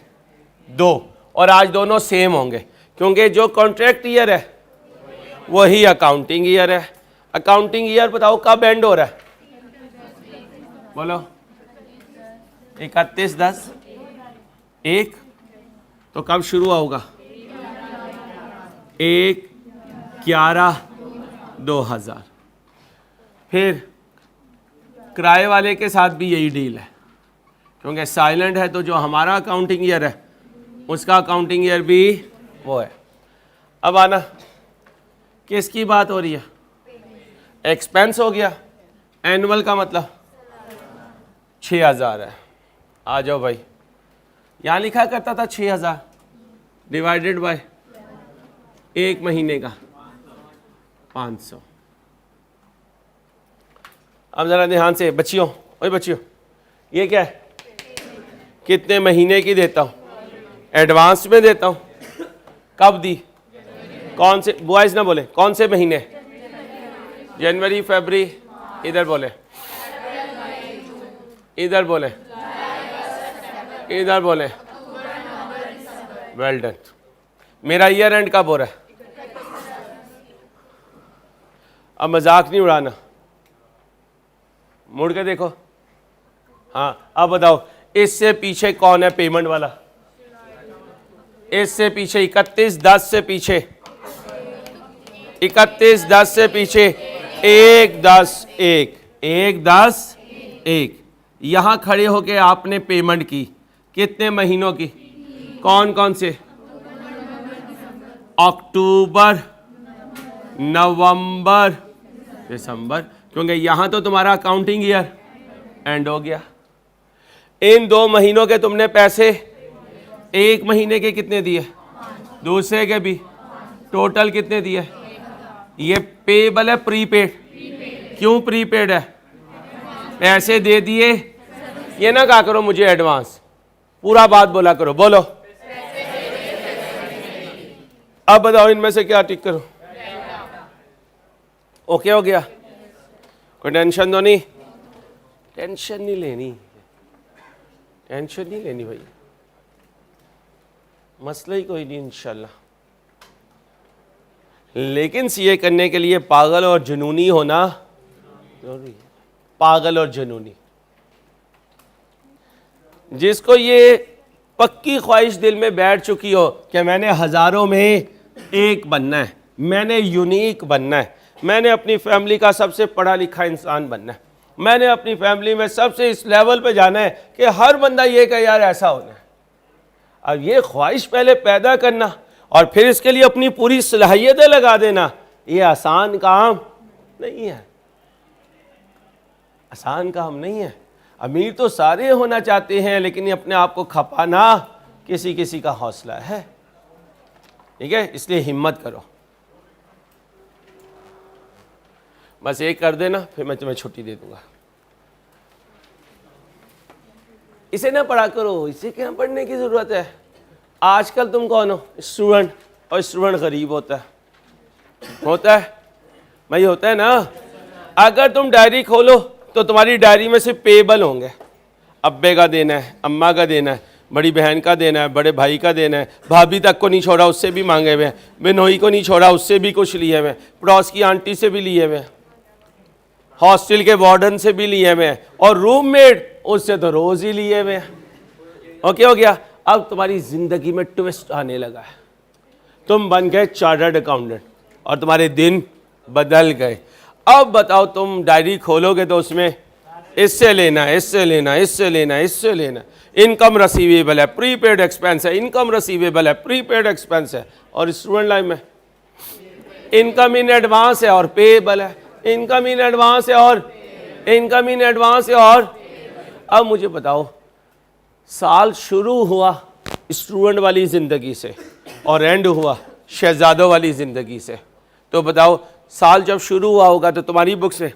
2, और आज दोनों सेम होंगे क्योंकि जो कॉन्ट्रैक्ट ईयर है वही अकाउंटिंग ईयर है। अकाउंटिंग ईयर बताओ कब एंड हो रहा है? बोलो 31/10, 1, तो कब शुरू होगा? 1/11/2000। फिर किराए वाले के साथ भी यही डील है क्योंकि साइलेंट है तो जो हमारा अकाउंटिंग ईयर है उसका अकाउंटिंग ईयर भी वो है। अब आना, किसकी बात हो रही है? एक्सपेंस हो गया, एनुअल का मतलब 6000 है। आ जाओ भाई, यहाँ लिखा करता था 6000 डिवाइडेड बाय एक महीने का 500। अब जरा ध्यान से बच्चियों, ओए बच्चियों, ये क्या है? कितने महीने की देता हूँ? एडवांस में देता हूँ। कब दी? कौन से? बॉयज ना बोले, कौन से महीने? जनवरी, फरवरी, इधर बोले, इधर बोले, इधर बोले। Well done. मेरा ईयर एंड कब हो रहा है? अब मजाक नहीं उड़ाना, मुड़ के देखो। हाँ अब बताओ, इससे पीछे कौन है पेमेंट वाला? इससे पीछे 31/10 से पीछे, 31/10 से पीछे 1/10/1, 1/10/1। यहां खड़े होके आपने पेमेंट की कितने महीनों की? कौन कौन से? अक्टूबर, नवंबर, दिसंबर, क्योंकि यहां तो तुम्हारा अकाउंटिंग ईयर एंड हो गया। इन 2 महीनों के तुमने पैसे, एक महीने के कितने दिए, दूसरे के भी, टोटल कितने दिए? ये पेबल है प्रीपेड? क्यों प्रीपेड है? पैसे दे दिए, ये ना कहा करो मुझे एडवांस, पूरा बात बोला करो, बोलो। अब बताओ इनमें से क्या टिक करो? ओके हो गया? कोई टेंशन तो नहीं? टेंशन नहीं लेनी, टेंशन नहीं लेनी भाई, मसला ही कोई नहीं इंशाल्लाह। लेकिन सीए करने के लिए पागल और जुनूनी होना जरूरी है। पागल और जुनूनी, जिसको ये पक्की ख्वाहिश दिल में बैठ चुकी हो कि मैंने हजारों में एक बनना है, मैंने यूनिक बनना है, मैंने अपनी फैमिली का सबसे पढ़ा लिखा इंसान बनना है, मैंने अपनी फैमिली में सबसे इस लेवल पे जाना है कि हर बंदा ये कहे यार ऐसा होना है। अब ये ख्वाहिश पहले पैदा करना और फिर इसके लिए अपनी पूरी सलाहियतें लगा देना, ये आसान काम नहीं है, आसान काम नहीं है। अमीर तो सारे होना चाहते हैं, लेकिन ये अपने आप को खपाना किसी किसी का हौसला है। ठीक है, इसलिए हिम्मत करो। बस एक कर देना, फिर मैं तुम्हें छुट्टी दे दूंगा। इसे ना पढ़ा करो, इसे क्या पढ़ने की जरूरत है? आजकल तुम कौन हो? स्टूडेंट, और स्टूडेंट गरीब होता है, होता है भाई, होता है ना। अगर तुम डायरी खोलो तो तुम्हारी डायरी में सिर्फ पेबल होंगे, अब्बे का देना है, अम्मा का देना है, बड़ी बहन का देना है, बड़े भाई का देना है, भाभी तक को नहीं छोड़ा उससे भी मांगे हुए हैं, बिनोई को नहीं छोड़ा उससे भी कुछ लिए हुए हैं, पड़ोस की आंटी से भी लिए हुए हैं, हॉस्टल के वार्डन से भी लिए हुए हैं, और रूममेट उससे तो रोज ही लिए हुए हैं। ओके हो गया? अब तुम्हारी जिंदगी में ट्विस्ट आने लगा है, तुम बन गए चार्टर्ड अकाउंटेंट और तुम्हारे दिन बदल गए। अब बताओ, तुम डायरी खोलोगे तो उसमें इससे लेना, इससे लेना, इससे लेना, इससे लेना, इनकम रिसीवेबल है, प्रीपेड एक्सपेंस है, इनकम रिसीवेबल है, प्रीपेड एक्सपेंस है, और स्टूडेंट लाइफ में इनकम इन एडवांस है और पेएबल है, इनकम इन एडवांस है और इनकम इन एडवांस है। और अब मुझे बताओ, साल शुरू हुआ स्टूडेंट वाली जिंदगी से और एंड हुआ शहजादों वाली जिंदगी से, तो बताओ साल जब शुरू हुआ होगा तो तुम्हारी बुक से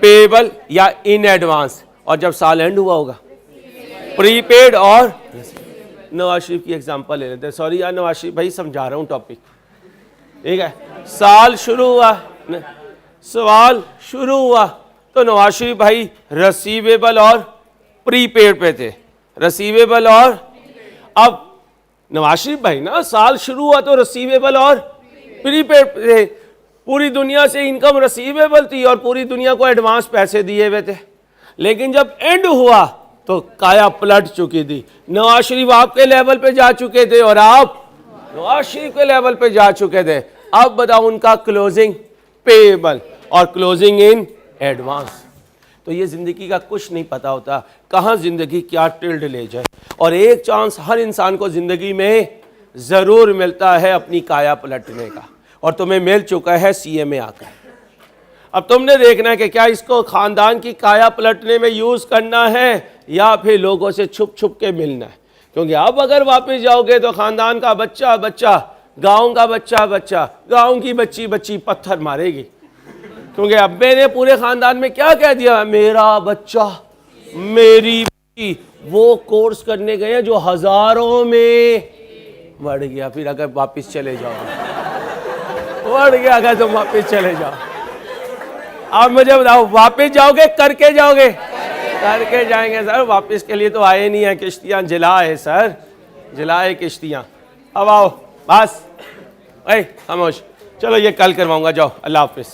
पेएबल या इन एडवांस, और जब साल एंड हुआ होगा प्रीपेड और। नवाज शरीफ की एग्जांपल ले लेते हैं, सॉरी यार नवाज शरीफ भाई, समझा रहा हूं टॉपिक, ठीक है। साल शुरू हुआ, सवाल शुरू हुआ तो नवाज शरीफ भाई रिसीवेबल और प्रीपेड पे थे, रिसीवेबल और। अब नवाज शरीफ भाई ना साल शुरू हुआ तो रिसीवेबल और प्रीपेड थे, पूरी दुनिया से इनकम रिसीवेबल थी और पूरी दुनिया को एडवांस पैसे दिए हुए थे, लेकिन जब एंड हुआ तो काया पलट चुकी थी। नवाज शरीफ आपके लेवल पे जा चुके थे और आप नवाज शरीफ के लेवल पे जा चुके थे। अब बताओ उनका क्लोजिंग पेएबल और क्लोजिंग इन एडवांस। तो ये जिंदगी का कुछ नहीं पता होता, कहाँ जिंदगी क्या टिल्ड ले जाए। और एक चांस हर इंसान को जिंदगी में जरूर मिलता है अपनी काया पलटने का, और तुम्हें मिल चुका है सीए में आकर। अब तुमने देखना है कि क्या इसको खानदान की काया पलटने में यूज करना है या फिर लोगों से छुप छुप के मिलना है, क्योंकि अब अगर वापस जाओगे तो खानदान का बच्चा बच्चा, गांव का बच्चा बच्चा, गांव की बच्ची बच्ची पत्थर मारेगी, क्योंकि अब्बे ने पूरे खानदान में क्या कह दिया, मेरा बच्चा मेरी बच्ची, वो कोर्स करने गए हैं जो हजारों में बढ़ गया। फिर अगर वापस चले जाओ, बढ़ गया अगर तुम वापस चले जाओ। अब मुझे बताओ, वापस जाओगे करके जाओगे? करके जाएंगे सर, वापस के लिए तो आए नहीं है, किश्तियां जिला है सर, जिला है किश्तियां। अब आओ बस, खामोश, चलो ये कल करवाऊंगा, जाओ, अल्लाह हाफिज।